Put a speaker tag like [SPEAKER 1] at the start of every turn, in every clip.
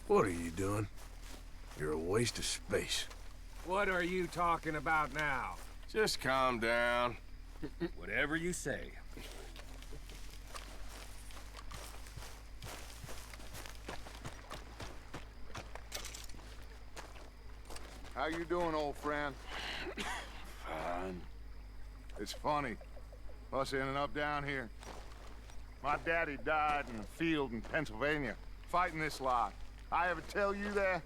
[SPEAKER 1] What are you doing? You're a waste of space.
[SPEAKER 2] What are you talking about now?
[SPEAKER 3] Just calm down.
[SPEAKER 2] Whatever you say.
[SPEAKER 4] How you doing, old friend?
[SPEAKER 3] Fine.
[SPEAKER 4] It's funny, us ending up down here. My daddy died in a field in Pennsylvania, fighting this lot. I ever tell you that?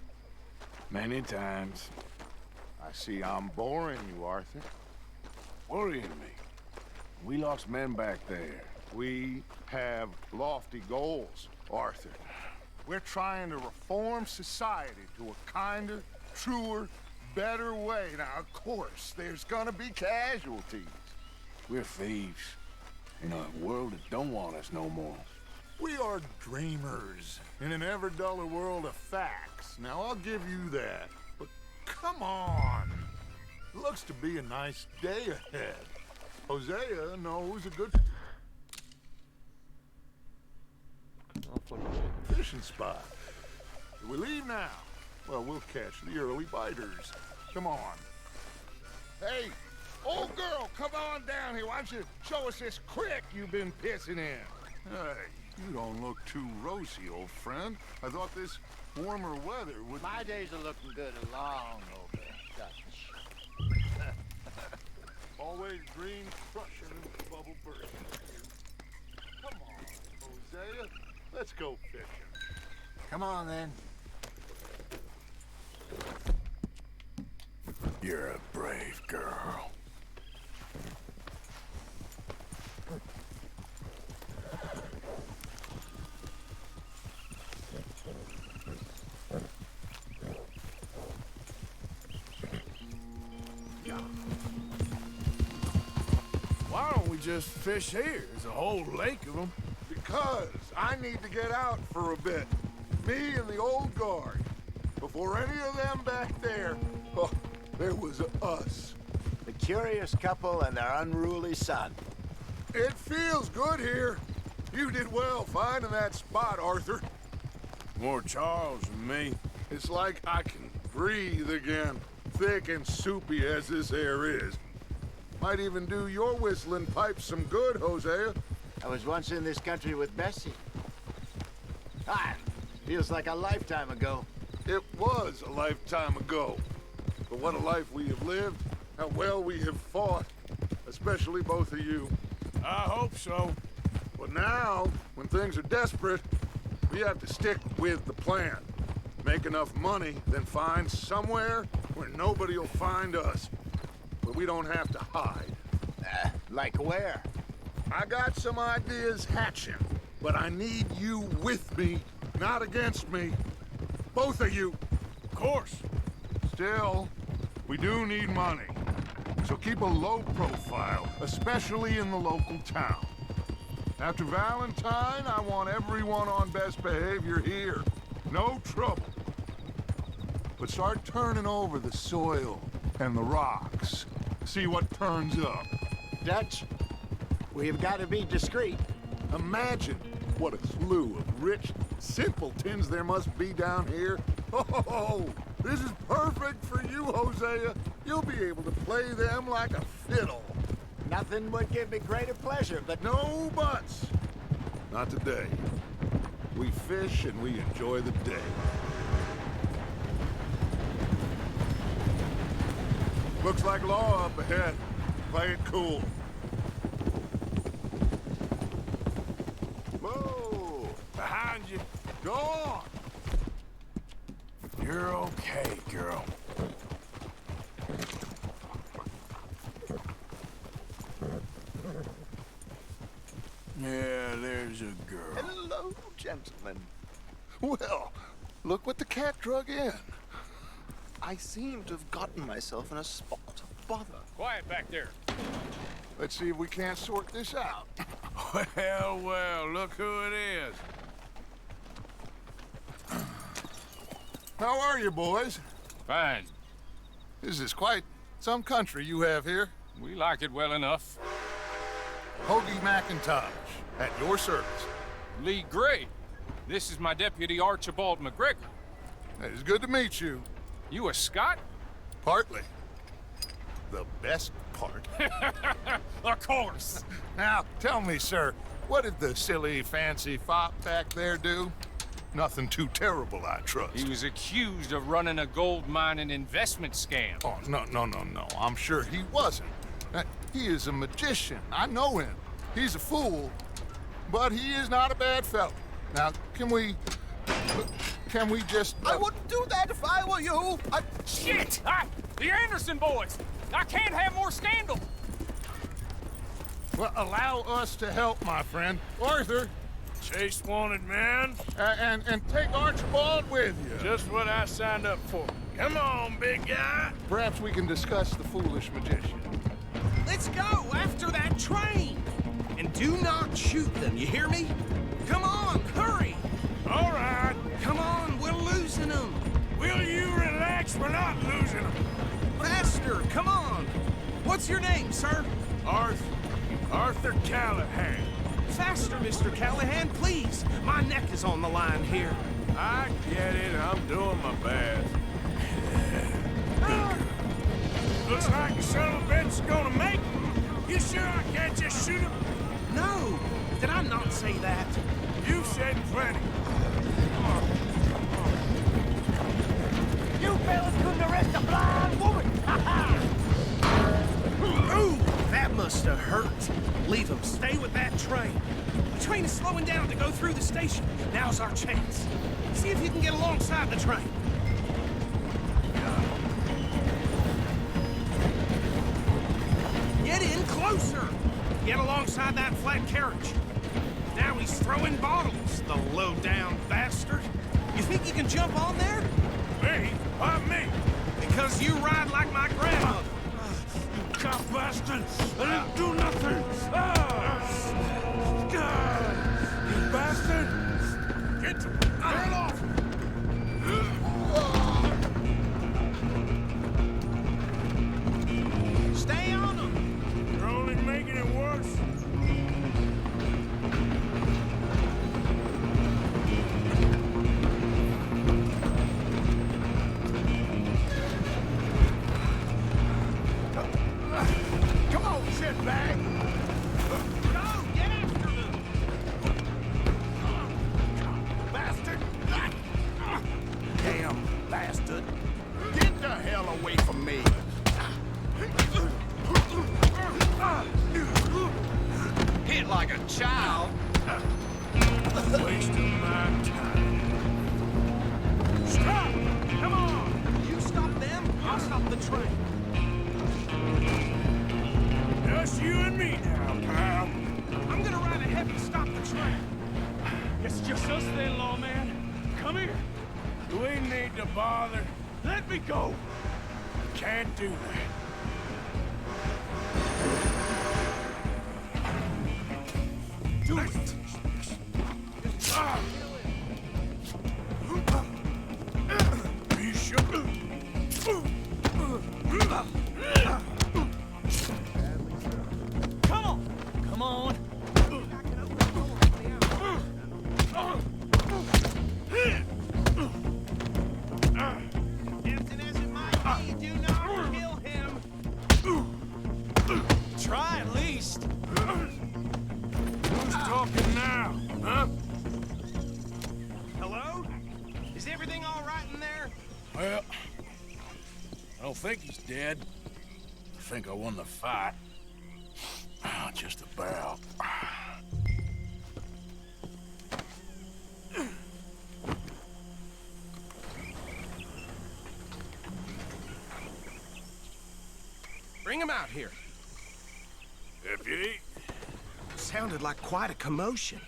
[SPEAKER 3] Many times.
[SPEAKER 4] I see I'm boring you, Arthur.
[SPEAKER 3] Worrying me. We lost men back there.
[SPEAKER 4] We have lofty goals, Arthur. We're trying to reform society to a kinder, truer, better way. Now, of course, there's gonna be casualties.
[SPEAKER 3] We're thieves. In a world that don't want us no more.
[SPEAKER 4] We are dreamers in an ever duller world of facts. Now, I'll give you that. But come on. Looks to be a nice day ahead. Hosea knows a good fishing spot. Do we leave now? Well, we'll catch the early biters. Come on. Hey, old girl, come on down here. Why don't you show us this creek you've been pissing in? Hey, you don't look too rosy, old friend. I thought this warmer weather would...
[SPEAKER 5] My days are looking good along over, Dutch.
[SPEAKER 4] Always green crushing and bubble bursting. Come on, Hosea. Let's go fishing.
[SPEAKER 5] Come on, then.
[SPEAKER 3] You're a brave girl.
[SPEAKER 1] Why don't we just fish here? There's a whole lake of them.
[SPEAKER 4] Because I need to get out for a bit. Me and the old guard. Before any of them back there, oh, there was us.
[SPEAKER 5] The curious couple and their unruly son.
[SPEAKER 4] It feels good here. You did well finding that spot, Arthur.
[SPEAKER 1] More Charles than me.
[SPEAKER 4] It's like I can breathe again, thick and soupy as this air is. Might even do your whistling pipes some good, Hosea.
[SPEAKER 5] I was once in this country with Bessie. Ah, feels like a lifetime ago.
[SPEAKER 4] It was a lifetime ago. But what a life we have lived, how well we have fought, especially both of you.
[SPEAKER 1] I hope so.
[SPEAKER 4] But now, when things are desperate, we have to stick with the plan. Make enough money, then find somewhere where nobody will find us. Where we don't have to hide.
[SPEAKER 5] Like where?
[SPEAKER 4] I got some ideas hatching, but I need you with me, not against me. Both of you.
[SPEAKER 1] Of course.
[SPEAKER 4] Still, we do need money. So keep a low profile, especially in the local town. After Valentine, I want everyone on best behavior here. No trouble. But start turning over the soil and the rocks. See what turns up.
[SPEAKER 5] Dutch, we've got to be discreet.
[SPEAKER 4] Imagine what a slew of rich simpletons there must be down here. Oh, this is perfect for you, Hosea. You'll be able to play them like a fiddle.
[SPEAKER 5] Nothing would give me greater pleasure, but
[SPEAKER 4] No buts. Not today. We fish and we enjoy the day. Looks like law up ahead. Play it cool. Whoa!
[SPEAKER 1] Behind you.
[SPEAKER 4] Go on!
[SPEAKER 1] You're okay, girl. Yeah, there's a girl.
[SPEAKER 4] Hello, gentlemen. Well, look what the cat drug in.
[SPEAKER 6] I seem to have gotten myself in a spot of bother.
[SPEAKER 2] Quiet back there.
[SPEAKER 4] Let's see if we can't sort this out.
[SPEAKER 1] Well, well, look who it is.
[SPEAKER 4] How are you, boys?
[SPEAKER 2] Fine.
[SPEAKER 4] This is quite some country you have here.
[SPEAKER 2] We like it well enough.
[SPEAKER 4] Hoagie McIntosh, at your service.
[SPEAKER 2] Lee Gray. This is my deputy, Archibald McGregor.
[SPEAKER 4] It's good to meet you.
[SPEAKER 2] You a Scot?
[SPEAKER 4] Partly. The best part.
[SPEAKER 2] Of course.
[SPEAKER 4] Now, tell me, sir, what did the silly, fancy fop back there do? Nothing too terrible, I trust.
[SPEAKER 2] He was accused of running a gold mining investment scam.
[SPEAKER 4] Oh, no. I'm sure he wasn't. He is a magician. I know him. He's a fool, but he is not a bad fellow. Now, can we just...
[SPEAKER 6] I wouldn't do that if I were you.
[SPEAKER 2] Shit! The Anderson boys! I can't have more scandal!
[SPEAKER 4] Well, allow us to help, my friend. Arthur,
[SPEAKER 1] Chase wanted man.
[SPEAKER 4] and take Archibald with you.
[SPEAKER 1] Just what I signed up for. Come on, big guy.
[SPEAKER 4] Perhaps we can discuss the foolish magician.
[SPEAKER 7] Let's go after that train! And do not shoot them, you hear me? Come on, hurry!
[SPEAKER 1] All right.
[SPEAKER 7] Come on, we're losing them!
[SPEAKER 1] Will you relax? We're not losing them.
[SPEAKER 7] Faster, come on! What's your name, sir?
[SPEAKER 1] Arthur Callahan.
[SPEAKER 7] Faster, Mr. Callahan, please! My neck is on the line here.
[SPEAKER 1] I get it. I'm doing my best. Looks like the son of a bitch is gonna make it. You sure I can't just shoot him?
[SPEAKER 7] No! Did I not say that?
[SPEAKER 1] You said plenty.
[SPEAKER 8] You fellas couldn't arrest a blind woman!
[SPEAKER 7] Ooh, that must have hurt. Leave him. Stay with that train. The train is slowing down to go through the station. Now's our chance. See if you can get alongside the train. Get in closer. Get alongside that flat carriage. Now he's throwing bottles, the low-down bastard. You think you can jump on there?
[SPEAKER 1] Me? Why me?
[SPEAKER 7] Because you ride like my grandmother.
[SPEAKER 1] You cop bastard! I didn't do nothing! You bastard! Get off!
[SPEAKER 7] Stay on him.
[SPEAKER 1] You're only making it worse. Come on, shitbag!
[SPEAKER 7] Go, get after them.
[SPEAKER 1] Bastard! Damn bastard! Get the hell away from me!
[SPEAKER 7] Hit like a child.
[SPEAKER 1] Wasting my time. Stop! Come on!
[SPEAKER 7] You stop them, I'll stop the train.
[SPEAKER 1] Just you and me now, pal.
[SPEAKER 7] I'm gonna ride ahead and stop the train.
[SPEAKER 1] It's just us then, lawman. Come here. Do we need to bother? Let me go. Can't do that. Do it. Be sure.
[SPEAKER 7] Come on! Come on! Tempting as it might be, do not kill him! Try at least!
[SPEAKER 1] Who's talking now, huh?
[SPEAKER 7] Hello? Is everything all right in there?
[SPEAKER 1] Well, I don't think he's dead. I think I won the fight. Just about.
[SPEAKER 7] Bring him out here.
[SPEAKER 1] Deputy,
[SPEAKER 7] Sounded like quite a commotion.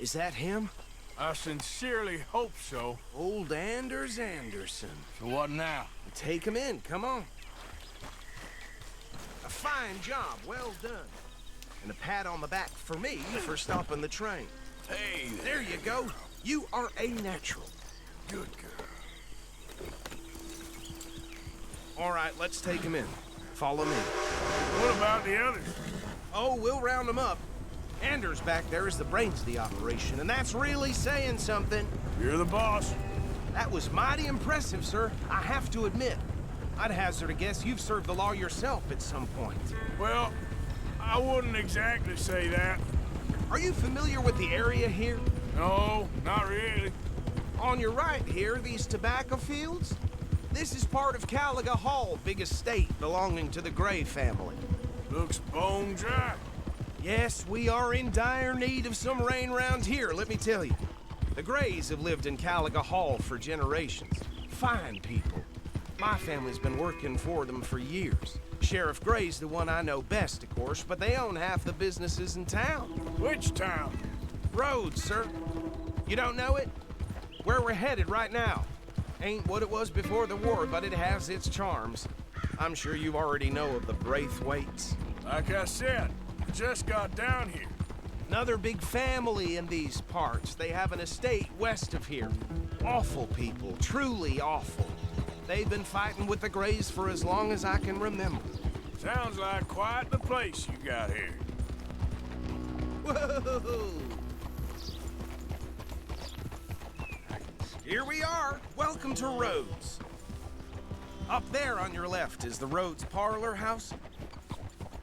[SPEAKER 7] Is that him?
[SPEAKER 1] I sincerely hope so.
[SPEAKER 7] Old Anders Anderson.
[SPEAKER 1] So what now?
[SPEAKER 7] Take him in, come on. A fine job, well done. And a pat on the back for me for stopping the train.
[SPEAKER 1] Hey,
[SPEAKER 7] There you go. You are a natural.
[SPEAKER 1] good girl.
[SPEAKER 7] All right, let's take him in. Follow me.
[SPEAKER 1] What about the others?
[SPEAKER 7] Oh, we'll round them up. Anders back there is the brains of the operation, and that's really saying something.
[SPEAKER 1] You're the boss.
[SPEAKER 7] That was mighty impressive, sir. I have to admit. I'd hazard a guess you've served the law yourself at some point.
[SPEAKER 1] Well, I wouldn't exactly say that.
[SPEAKER 7] Are you familiar with the area here?
[SPEAKER 1] No, not really.
[SPEAKER 7] On your right here, these tobacco fields? This is part of Caliga Hall, big estate belonging to the Gray family.
[SPEAKER 1] Looks bone dry.
[SPEAKER 7] Yes, we are in dire need of some rain round here, let me tell you. The Grays have lived in Caliga Hall for generations. Fine people. My family's been working for them for years. Sheriff Gray's the one I know best, of course, but they own half the businesses in town.
[SPEAKER 1] Which town?
[SPEAKER 7] Rhodes, sir. You don't know it? Where we're headed right now. Ain't what it was before the war, but it has its charms. I'm sure you already know of the Braithwaites.
[SPEAKER 1] Like I said, just got down here.
[SPEAKER 7] Another big family in these parts. They have an estate west of here. Awful people, truly awful. They've been fighting with the Grays for as long as I can remember.
[SPEAKER 1] Sounds like quite the place you got here.
[SPEAKER 7] Whoa! Here we are. Welcome to Rhodes. Up there on your left is the Rhodes Parlor House.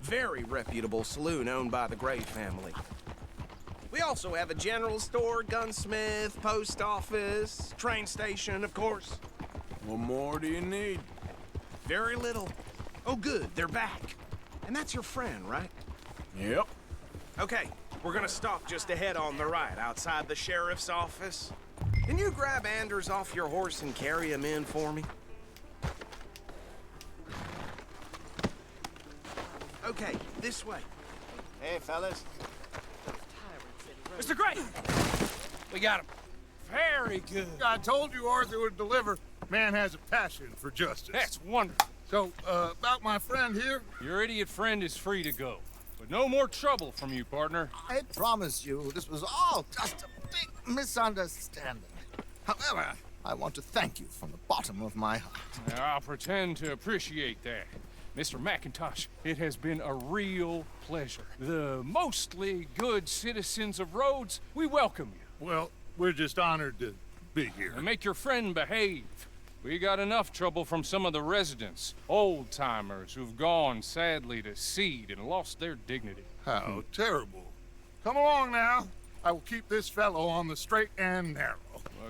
[SPEAKER 7] Very reputable saloon owned by the Gray family. We also have a general store, gunsmith, post office, train station, of course.
[SPEAKER 1] What more do you need?
[SPEAKER 7] Very little. Oh, good, they're back. And that's your friend, right?
[SPEAKER 1] Yep.
[SPEAKER 7] Okay, we're gonna stop just ahead on the right, outside the sheriff's office. Can you grab Anders off your horse and carry him in for me? Okay, this way.
[SPEAKER 5] Hey, fellas.
[SPEAKER 2] Mr. Gray! We got him. Very good.
[SPEAKER 4] I told you Arthur would deliver. Man has a passion for justice.
[SPEAKER 2] That's wonderful.
[SPEAKER 4] So, about my friend here?
[SPEAKER 2] Your idiot friend is free to go. But no more trouble from you, partner.
[SPEAKER 6] I promise you, this was all just a big misunderstanding. However, I want to thank you from the bottom of my heart.
[SPEAKER 2] Now, I'll pretend to appreciate that. Mr. McIntosh, it has been a real pleasure. The mostly good citizens of Rhodes, we welcome you.
[SPEAKER 4] Well, we're just honored to be here.
[SPEAKER 2] And make your friend behave. We got enough trouble from some of the residents, old-timers who've gone, sadly, to seed and lost their dignity.
[SPEAKER 4] How terrible. Come along now. I will keep this fellow on the straight and narrow.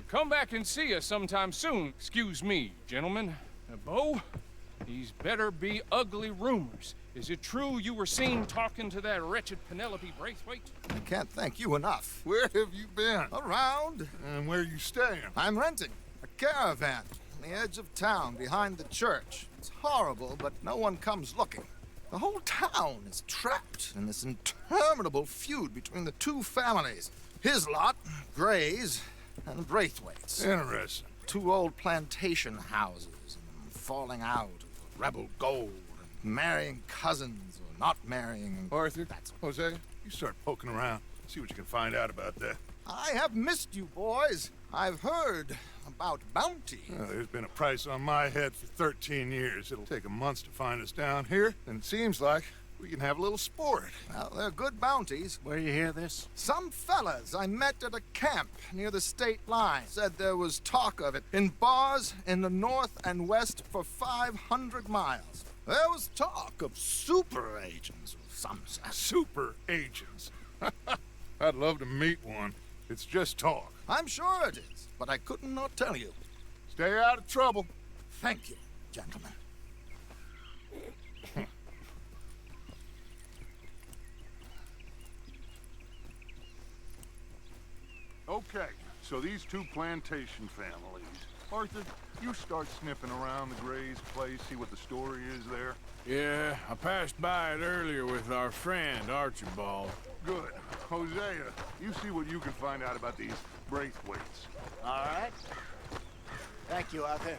[SPEAKER 2] Come back and see us sometime soon. Excuse me, gentlemen. Bo, these better be ugly rumors. Is it true you were seen talking to that wretched Penelope Braithwaite?
[SPEAKER 6] I can't thank you enough.
[SPEAKER 4] Where have you been?
[SPEAKER 6] Around.
[SPEAKER 4] And where you staying?
[SPEAKER 6] I'm renting a caravan on the edge of town behind the church. It's horrible, but no one comes looking. The whole town is trapped in this interminable feud between the two families. His lot, Gray's, and Braithwaite's.
[SPEAKER 4] Interesting.
[SPEAKER 6] Two old plantation houses, and falling out of rebel gold, and marrying cousins or not marrying.
[SPEAKER 4] Arthur, Jose, you start poking around. See what you can find out about that.
[SPEAKER 6] I have missed you, boys. I've heard about bounty.
[SPEAKER 4] There's been a price on my head for 13 years. It'll take a month to find us down here, and it seems like we can have a little sport.
[SPEAKER 6] Well, they're good bounties.
[SPEAKER 5] Where you hear this?
[SPEAKER 6] Some fellas I met at a camp near the state line said there was talk of it in bars in the north and west for 500 miles. There was talk of super agents of some sort.
[SPEAKER 4] Super agents. I'd love to meet one. It's just talk.
[SPEAKER 6] I'm sure it is, but I couldn't not tell you.
[SPEAKER 4] Stay out of trouble.
[SPEAKER 6] Thank you, gentlemen.
[SPEAKER 4] Okay, so these two plantation families. Arthur, you start sniffing around the Gray's place, see what the story is there.
[SPEAKER 1] Yeah, I passed by it earlier with our friend, Archibald.
[SPEAKER 4] Good. Hosea, you see what you can find out about these Braithwaites.
[SPEAKER 5] All right. Thank you, Arthur.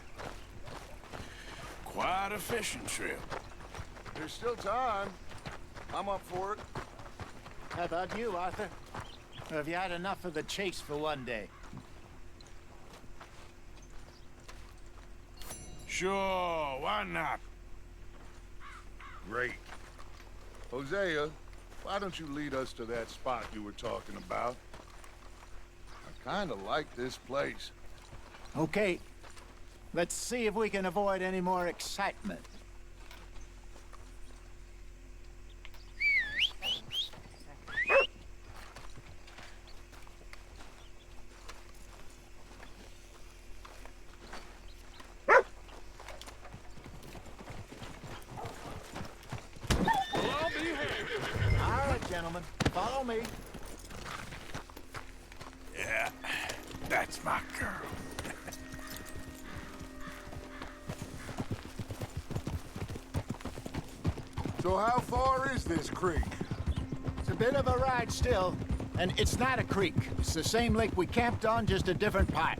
[SPEAKER 1] Quite a fishing trip.
[SPEAKER 4] There's still time. I'm up for it.
[SPEAKER 5] How about you, Arthur? Or have you had enough of the chase for one day?
[SPEAKER 1] Sure, why not?
[SPEAKER 4] Great. Hosea, why don't you lead us to that spot you were talking about? I kinda like this place.
[SPEAKER 5] Okay, let's see if we can avoid any more excitement. All right, gentlemen, follow me.
[SPEAKER 3] Yeah, that's my girl.
[SPEAKER 4] So how far is this creek?
[SPEAKER 5] It's a bit of a ride still, and it's not a creek. It's the same lake we camped on, just a different part.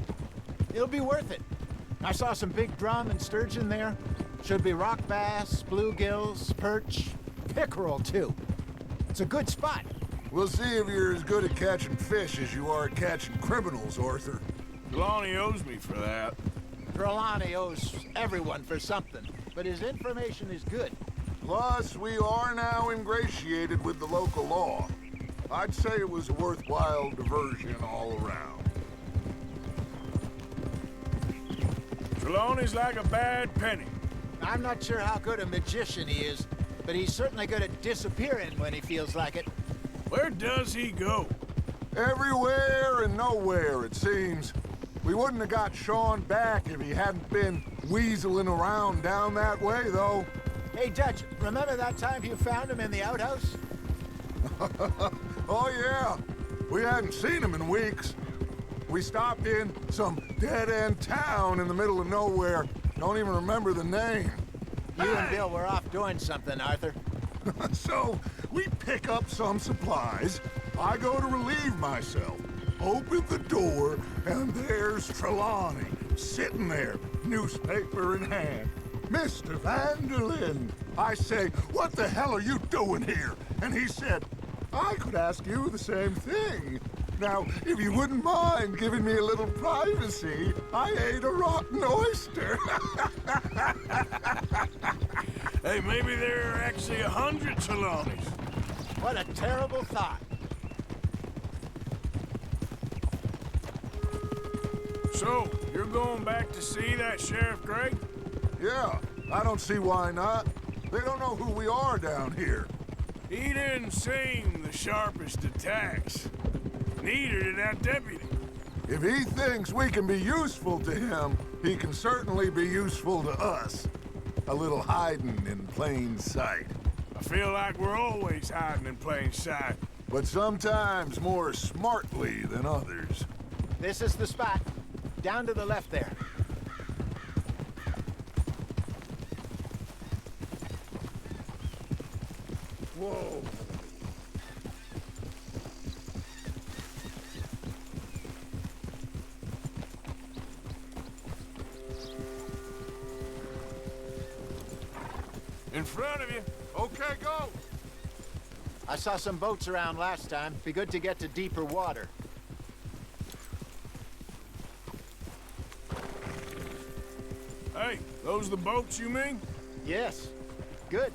[SPEAKER 5] It'll be worth it. I saw some big drum and sturgeon there. Should be rock bass, bluegills, perch, pickerel too. It's a good spot.
[SPEAKER 4] We'll see if you're as good at catching fish as you are at catching criminals, Arthur.
[SPEAKER 1] Trelawney owes me for that.
[SPEAKER 5] Trelawney owes everyone for something, but his information is good.
[SPEAKER 4] Plus, we are now ingratiated with the local law. I'd say it was a worthwhile diversion all around.
[SPEAKER 1] Trelawney's like a bad penny.
[SPEAKER 5] I'm not sure how good a magician he is, but he's certainly good at disappearing when he feels like it.
[SPEAKER 1] Where does he go?
[SPEAKER 4] Everywhere and nowhere, it seems. We wouldn't have got Sean back if he hadn't been weaseling around down that way, though.
[SPEAKER 5] Hey, Dutch, remember that time you found him in the outhouse?
[SPEAKER 4] Oh, yeah. We hadn't seen him in weeks. We stopped in some dead-end town in the middle of nowhere. Don't even remember the name.
[SPEAKER 5] You and Bill were off doing something, Arthur.
[SPEAKER 4] So, we pick up some supplies. I go to relieve myself. Open the door, and there's Trelawney, sitting there, newspaper in hand. Mr. Vanderlyn. I say, what the hell are you doing here? And he said, I could ask you the same thing. Now, if you wouldn't mind giving me a little privacy, I ate a rotten oyster.
[SPEAKER 1] Hey, maybe there are actually 100 Trelawneys.
[SPEAKER 5] What a terrible thought.
[SPEAKER 1] So, you're going back to see that Sheriff Gregg?
[SPEAKER 4] Yeah, I don't see why not. They don't know who we are down here.
[SPEAKER 1] He didn't seem the sharpest attacks. Neither did that deputy.
[SPEAKER 4] If he thinks we can be useful to him, he can certainly be useful to us. A little hiding in plain sight.
[SPEAKER 1] I feel like we're always hiding in plain sight.
[SPEAKER 4] But sometimes more smartly than others.
[SPEAKER 5] This is the spot. Down to the left there.
[SPEAKER 4] Whoa.
[SPEAKER 1] In front of you.
[SPEAKER 4] Okay, go.
[SPEAKER 5] I saw some boats around last time. Be good to get to deeper water.
[SPEAKER 1] Hey, those the boats you mean?
[SPEAKER 5] Yes. Good.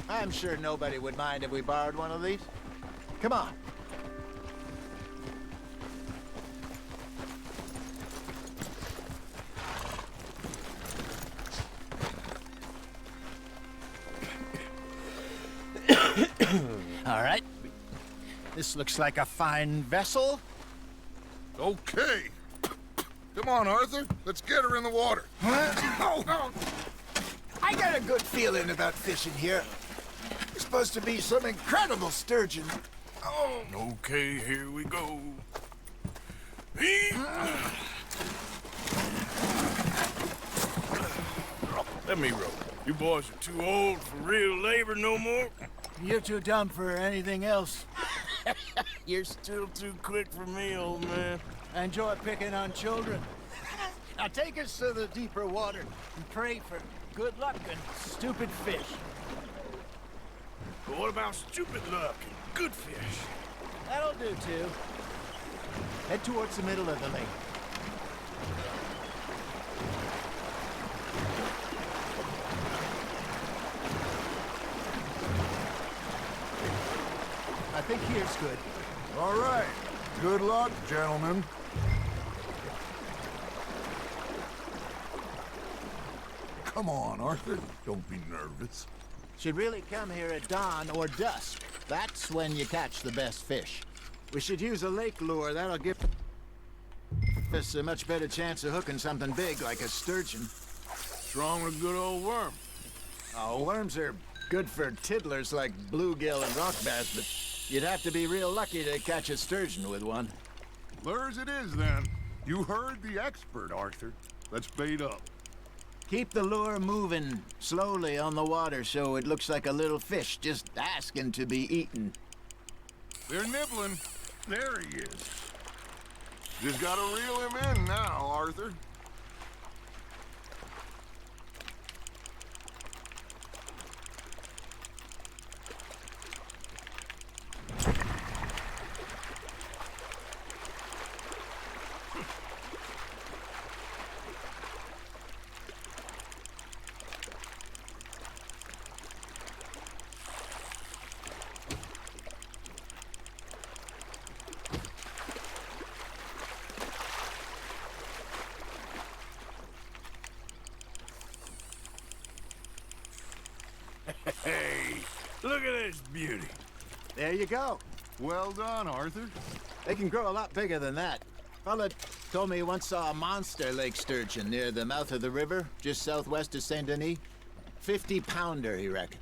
[SPEAKER 5] I'm sure nobody would mind if we borrowed one of these. Come on. All right. This looks like a fine vessel.
[SPEAKER 4] Okay. Come on, Arthur. Let's get her in the water.
[SPEAKER 6] Oh, I got a good feeling about fishing here. There's supposed to be some incredible sturgeon. Oh,
[SPEAKER 1] Okay, here we go. Let me row. You boys are too old for real labor no more.
[SPEAKER 5] You're too dumb for anything else.
[SPEAKER 1] You're still too quick for me, old man.
[SPEAKER 5] I enjoy picking on children. Now take us to the deeper water and pray for good luck and stupid fish.
[SPEAKER 1] But what about stupid luck and good fish?
[SPEAKER 5] That'll do too. Head towards the middle of the lake. think here's good.
[SPEAKER 4] All right. Good luck, gentlemen. Come on, Arthur. Don't be nervous.
[SPEAKER 5] Should really come here at dawn or dusk. That's when you catch the best fish. We should use a lake lure. That'll give us a much better chance of hooking something big like a sturgeon.
[SPEAKER 3] What's wrong with a good old worm?
[SPEAKER 5] Oh, worms are good for tiddlers like bluegill and rock bass, but you'd have to be real lucky to catch a sturgeon with one.
[SPEAKER 4] Lures it is, then. You heard the expert, Arthur. Let's bait up.
[SPEAKER 5] Keep the lure moving slowly on the water so it looks like a little fish just asking to be eaten.
[SPEAKER 4] They're nibbling. There he is. Just gotta reel him in now, Arthur.
[SPEAKER 3] Hey, look at this beauty.
[SPEAKER 5] There you go.
[SPEAKER 4] Well done, Arthur.
[SPEAKER 5] They can grow a lot bigger than that. Fella told me he once saw a monster lake sturgeon near the mouth of the river, just southwest of Saint Denis. 50-pounder, he reckoned.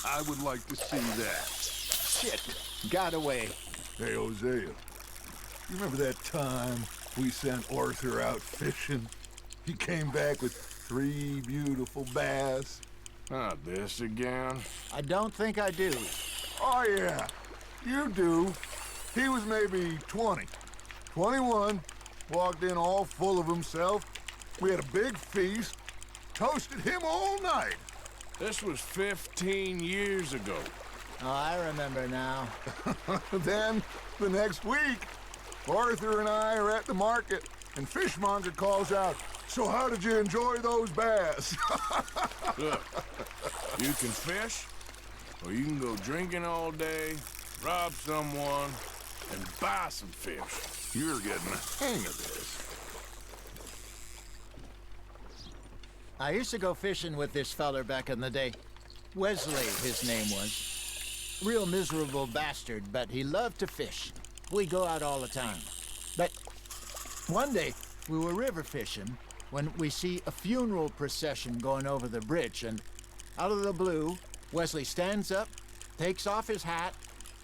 [SPEAKER 4] I would like to see that.
[SPEAKER 5] Shit, got away.
[SPEAKER 4] Hey, Hosea. You remember that time we sent Arthur out fishing? He came back with 3 beautiful bass.
[SPEAKER 3] Not this again.
[SPEAKER 5] I don't think I do.
[SPEAKER 4] Oh, yeah. You do. He was maybe 20. 21. Walked in all full of himself. We had a big feast. Toasted him all night.
[SPEAKER 3] This was 15 years ago.
[SPEAKER 5] Oh, I remember now.
[SPEAKER 4] Then, the next week, Arthur and I are at the market, and Fishmonger calls out, "So how did you enjoy those bass?"
[SPEAKER 3] Look, you can fish, or you can go drinking all day, rob someone, and buy some fish.
[SPEAKER 4] You're getting the hang of this.
[SPEAKER 5] I used to go fishing with this feller back in the day. Wesley, his name was. Real miserable bastard, but he loved to fish. We go out all the time. But one day, we were river fishing when we see a funeral procession going over the bridge, and out of the blue, Wesley stands up, takes off his hat,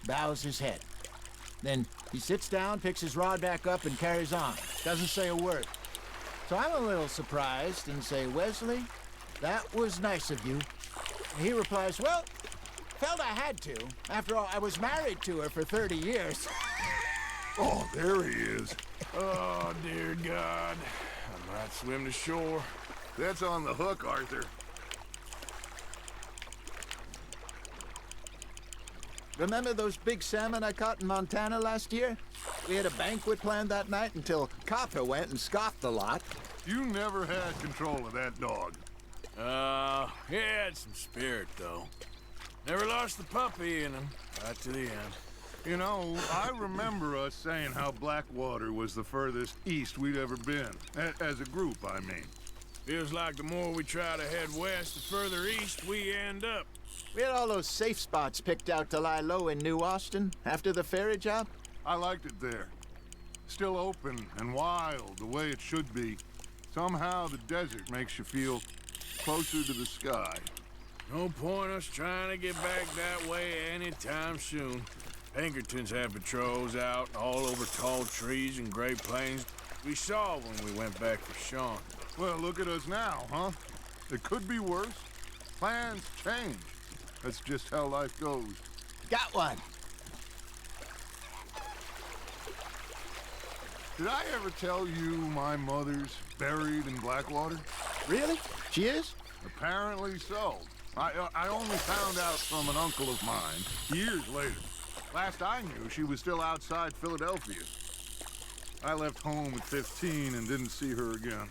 [SPEAKER 5] bows his head. Then he sits down, picks his rod back up, and carries on. Doesn't say a word. So I'm a little surprised and say, "Wesley, that was nice of you." And he replies, "Well, felt I had to. After all, I was married to her for 30 years.
[SPEAKER 4] Oh, there he is.
[SPEAKER 3] Oh, dear God. I might swim to shore.
[SPEAKER 4] That's on the hook, Arthur.
[SPEAKER 5] Remember those big salmon I caught in Montana last year? We had a banquet planned that night until Copper went and scoffed the lot.
[SPEAKER 4] You never had control of that dog.
[SPEAKER 3] He had some spirit, though. Never lost the puppy in him, right to the end.
[SPEAKER 4] You know, I remember us saying how Blackwater was the furthest east we'd ever been. As a group, I mean.
[SPEAKER 3] Feels like the more we try to head west, the further east we end up.
[SPEAKER 5] We had all those safe spots picked out to lie low in New Austin after the ferry job.
[SPEAKER 4] I liked it there. Still open and wild, the way it should be. Somehow the desert makes you feel closer to the sky.
[SPEAKER 3] No point us trying to get back that way anytime soon. Pinkertons had patrols out all over tall trees and Great Plains. We saw when we went back for Sean.
[SPEAKER 4] Well, look at us now, huh? It could be worse. Plans change. That's just how life goes.
[SPEAKER 5] Got one.
[SPEAKER 4] Did I ever tell you my mother's buried in Blackwater?
[SPEAKER 5] Really? She is?
[SPEAKER 4] Apparently so. I only found out from an uncle of mine years later. Last I knew, she was still outside Philadelphia. I left home at 15 and didn't see her again.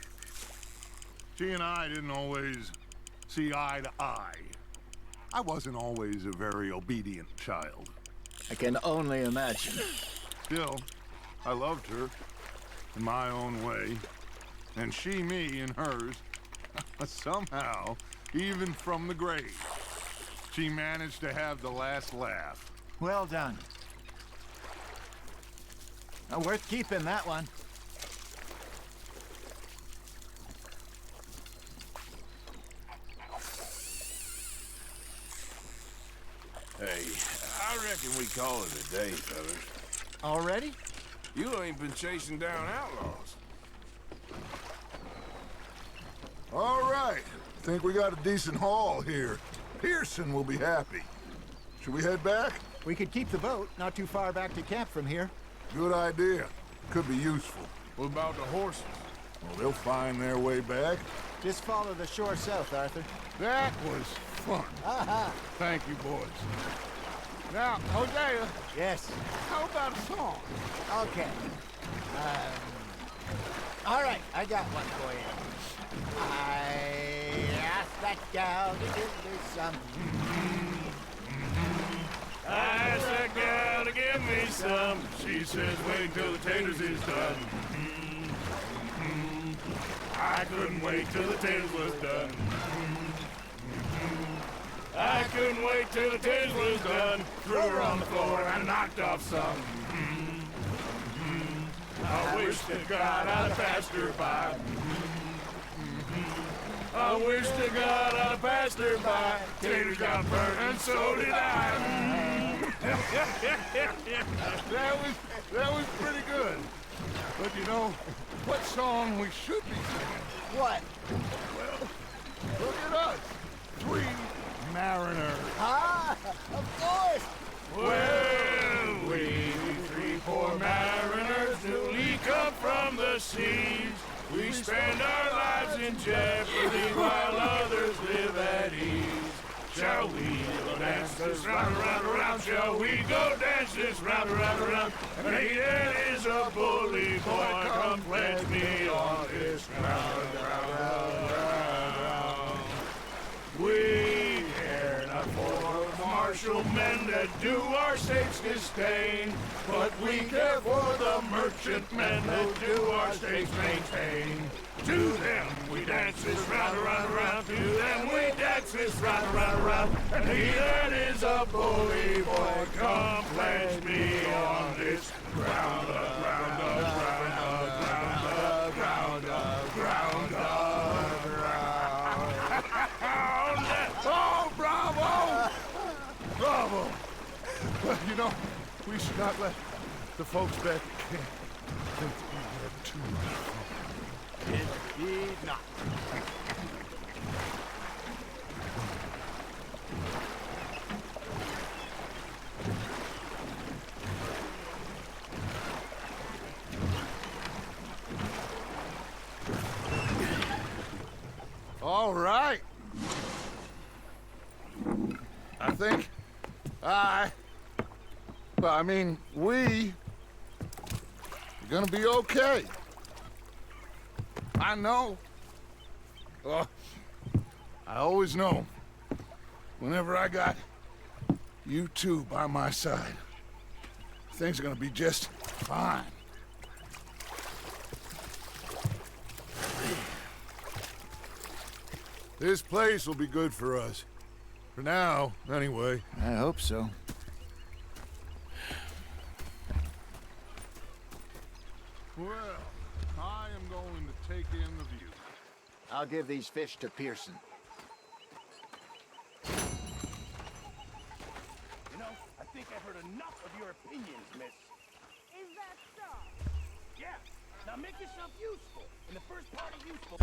[SPEAKER 4] She and I didn't always see eye to eye. I wasn't always a very obedient child.
[SPEAKER 5] I can only imagine.
[SPEAKER 4] Still, I loved her in my own way, and she me in hers. Somehow, even from the grave, she managed to have the last laugh.
[SPEAKER 5] Well done. Worth keeping, that one.
[SPEAKER 3] Hey, I reckon we call it a day, fellas.
[SPEAKER 5] Already?
[SPEAKER 3] You ain't been chasing down outlaws.
[SPEAKER 4] All right. Think we got a decent haul here. Pearson will be happy. Should we head back?
[SPEAKER 5] We could keep the boat not too far back to camp from here.
[SPEAKER 4] Good idea. Could be useful.
[SPEAKER 3] What about the horses?
[SPEAKER 4] Well, they'll find their way back.
[SPEAKER 5] Just follow the shore south, Arthur.
[SPEAKER 4] That was fun.
[SPEAKER 5] Aha!
[SPEAKER 4] Thank you, boys. Now, Hosea,
[SPEAKER 5] Yes.
[SPEAKER 4] how about a song?
[SPEAKER 5] Okay. All right, I got one for you. I asked that gal to give me some.
[SPEAKER 1] I asked that gal to give me some. She says, wait till the taters is done. I couldn't wait till the taters was done. I couldn't wait till the taters was done. Threw her on the floor and knocked off some. I wish to God I'd passed her by. I wish to God I'd passed her by. Taters got burnt and so did I.
[SPEAKER 4] That was pretty good. But you know, what song we should be singing?
[SPEAKER 5] What?
[SPEAKER 4] Look at us. 3 mariners.
[SPEAKER 5] Ah, of course.
[SPEAKER 1] Well, we 3 poor mariners newly come from the seas. We spend our lives in jeopardy while others live at ease. Shall we go dance this round, around, around? Shall we go dance this round, around, around? And Hayden is a bully boy. Come pledge me on this round, round, round. We care not for martial men that do our states disdain, but we care for the merchantmen that do our states maintain. To them we dance this round, around, around. To them we dance this round, around, around. And he that is a bully boy, come pledge me on this ground, ground, ground, ground, ground, ground, ground.
[SPEAKER 4] Oh, bravo! Bravo! Well, you know, we should not let the folks back at camp think that we had too much fun.
[SPEAKER 5] Indeed not.
[SPEAKER 4] All right. I think we are gonna be okay. I know. I always know. Whenever I got you two by my side, things are gonna be just fine. This place will be good for us. For now, anyway.
[SPEAKER 5] I hope so.
[SPEAKER 4] Well, I am going to take in the view.
[SPEAKER 5] I'll give these fish to Pearson.
[SPEAKER 8] You know, I think I've heard enough of your opinions, miss.
[SPEAKER 9] Is that so?
[SPEAKER 8] Yeah. Now make yourself useful. And the first part of useful